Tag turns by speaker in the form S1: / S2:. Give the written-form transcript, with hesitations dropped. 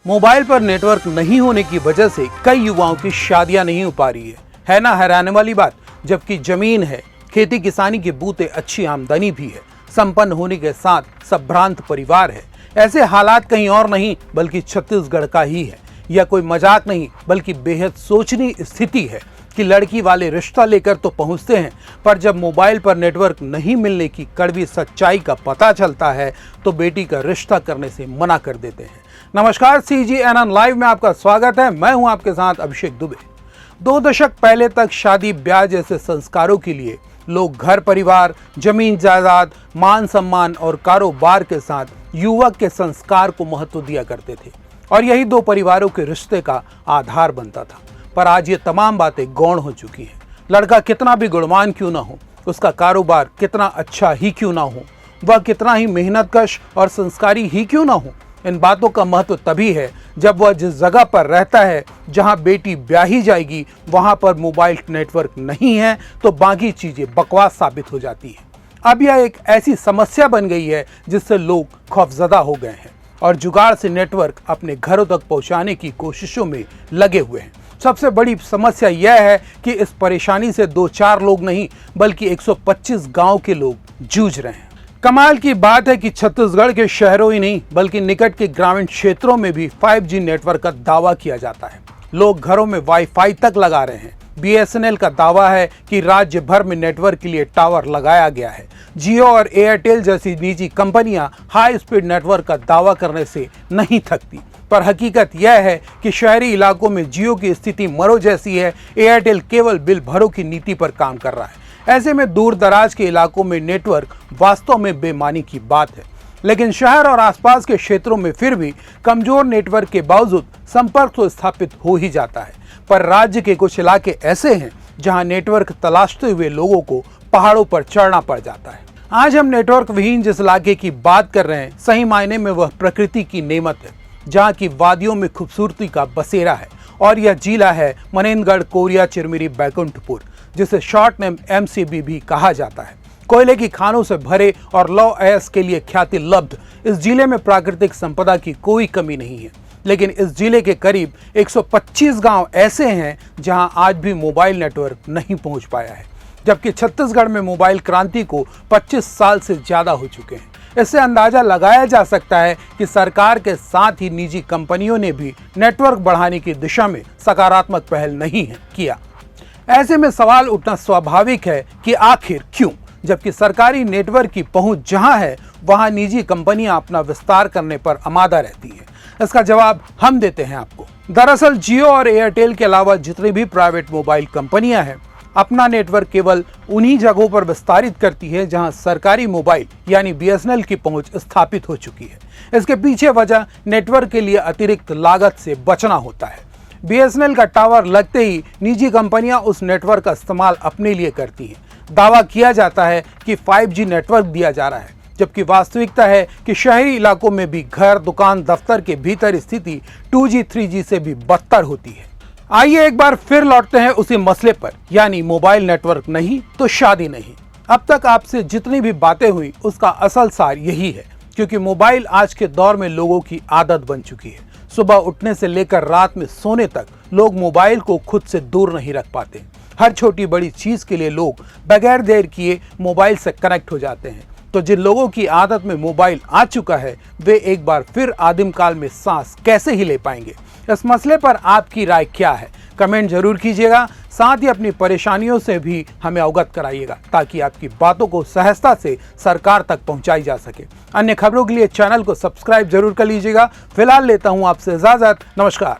S1: Mobile पर network नहीं होने की वजह से कई युवाओं की शादियां नहीं हो पा रही है ना हैरानी वाली बात। जबकि जमीन है, खेती किसानी के बूते, अच्छी आमदनी भी है, संपन्न होने के साथ संभ्रांत परिवार है। ऐसे हालात कहीं और नहीं बल्कि छत्तीसगढ़ का ही है। यह कोई मजाक नहीं बल्कि बेहद सोचनीय स्थिति है कि लड़की वाले रिश्ता लेकर तो पहुंचते हैं, पर जब मोबाइल पर नेटवर्क नहीं मिलने की कड़वी सच्चाई का पता चलता है तो बेटी का रिश्ता करने से मना कर देते हैं। नमस्कार, CGNN लाइव में आपका स्वागत है। मैं हूं आपके साथ अभिषेक दुबे। 2 दशक पहले तक शादी ब्याह जैसे संस्कारों के लिए लोग घर परिवार, जमीन जायदाद, मान सम्मान और कारोबार के साथ युवक के संस्कार को महत्व दिया करते थे और यही 2 परिवारों के रिश्ते का आधार बनता था। पर आज ये तमाम बातें गौण हो चुकी हैं। लड़का कितना भी गुणवान क्यों ना हो, उसका कारोबार कितना अच्छा ही क्यों ना हो, वह कितना ही मेहनतकश और संस्कारी ही क्यों ना हो, इन बातों का महत्व तभी है जब वह जिस जगह पर रहता है, जहां बेटी ब्याही जाएगी, वहां पर मोबाइल नेटवर्क नहीं है तो बाकी चीजें बकवास साबित हो जाती हैं। अब यह एक ऐसी समस्या बन गई है जिससे लोग खौफजदा हो गए हैं और जुगाड़ से नेटवर्क अपने घरों तक पहुंचाने की कोशिशों में लगे हुए हैं। सबसे बड़ी समस्या यह है कि इस परेशानी से 2-4 लोग नहीं बल्कि 125 गांव के लोग जूझ रहे हैं। कमाल की बात है कि छत्तीसगढ़ के शहरों ही नहीं बल्कि निकट के ग्रामीण क्षेत्रों में भी 5G नेटवर्क का दावा किया जाता है। लोग घरों में वाईफाई तक लगा रहे हैं। BSNL का दावा है कि राज्य भर में नेटवर्क के लिए टावर लगाया गया है। जियो और एयरटेल जैसी निजी कंपनियां हाई स्पीड नेटवर्क का दावा करने से नहीं थकती, पर हकीकत यह है कि शहरी इलाकों में जियो की स्थिति मरो जैसी है। एयरटेल केवल बिल भरो की नीति पर काम कर रहा है। ऐसे में दूर दराज के इलाकों में नेटवर्क वास्तव में बेमानी की बात है, लेकिन शहर और आसपास के क्षेत्रों में फिर भी कमजोर नेटवर्क के बावजूद संपर्क तो स्थापित हो ही जाता है। पर राज्य के कुछ इलाके ऐसे हैं जहां नेटवर्क तलाशते हुए लोगों को पहाड़ों पर चढ़ना पड़ जाता है। आज हम नेटवर्क विहीन जिस इलाके की बात कर रहे हैं, सही मायने में वह प्रकृति की नेमत है, जहाँ की वादियों में खूबसूरती का बसेरा है। और यह जिला है मनेनगढ़, कोरिया, चिरमिरी, बैकुंठपुर, जिसे शॉर्ट नेम MCB भी कहा जाता है। कोयले की खानों से भरे और लौह अयस्क के लिए ख्याति लब्ध इस जिले में प्राकृतिक संपदा की कोई कमी नहीं है, लेकिन इस जिले के करीब 125 गांव ऐसे हैं जहां आज भी मोबाइल नेटवर्क नहीं पहुंच पाया है, जबकि छत्तीसगढ़ में मोबाइल क्रांति को 25 साल से ज्यादा हो चुके हैं। इससे अंदाजा लगाया जा सकता है कि सरकार के साथ ही निजी कंपनियों ने भी नेटवर्क बढ़ाने की दिशा में सकारात्मक पहल नहीं किया। ऐसे में सवाल उठना स्वाभाविक है कि आखिर क्यों, जबकि सरकारी नेटवर्क की पहुंच जहां है वहां निजी कंपनियां अपना विस्तार करने पर आमादा रहती हैं। इसका जवाब हम देते हैं आपको। दरअसल जियो और एयरटेल के अलावा जितनी भी प्राइवेट मोबाइल कंपनियां हैं, अपना नेटवर्क केवल उन्हीं जगहों पर विस्तारित करती है जहां सरकारी मोबाइल यानी BSNL की पहुंच स्थापित हो चुकी है। इसके पीछे वजह नेटवर्क के लिए अतिरिक्त लागत से बचना होता है। BSNL का टावर लगते ही निजी कंपनियां उस नेटवर्क का इस्तेमाल अपने लिए करती हैं। दावा किया जाता है कि 5G नेटवर्क दिया जा रहा है, जबकि वास्तविकता है कि शहरी इलाकों में भी घर, दुकान, दफ्तर के भीतर स्थिति 2G 3G से भी बदतर होती है। आइए एक बार फिर लौटते हैं उसी मसले पर, यानी मोबाइल नेटवर्क नहीं तो शादी नहीं। अब तक आपसे जितनी भी बातें हुई उसका असल सार यही है, क्योंकि मोबाइल आज के दौर में लोगों की आदत बन चुकी है। सुबह उठने से लेकर रात में सोने तक लोग मोबाइल को खुद से दूर नहीं रख पाते। हर छोटी बड़ी चीज के लिए लोग बगैर देर किए मोबाइल से कनेक्ट हो जाते हैं। तो जिन लोगों की आदत में मोबाइल आ चुका है, वे एक बार फिर आदिम काल में सांस कैसे ही ले पाएंगे? इस मसले पर आपकी राय क्या है? कमेंट जरूर कीजिएगा। साथ ही अपनी परेशानियों से भी हमें अवगत कराइएगा ताकि आपकी बातों को सहजता से सरकार तक पहुंचाई जा सके। अन्य खबरों के लिए चैनल को सब्सक्राइब जरूर कर लीजिएगा। फिलहाल लेता हूं आपसे इजाजत। नमस्कार।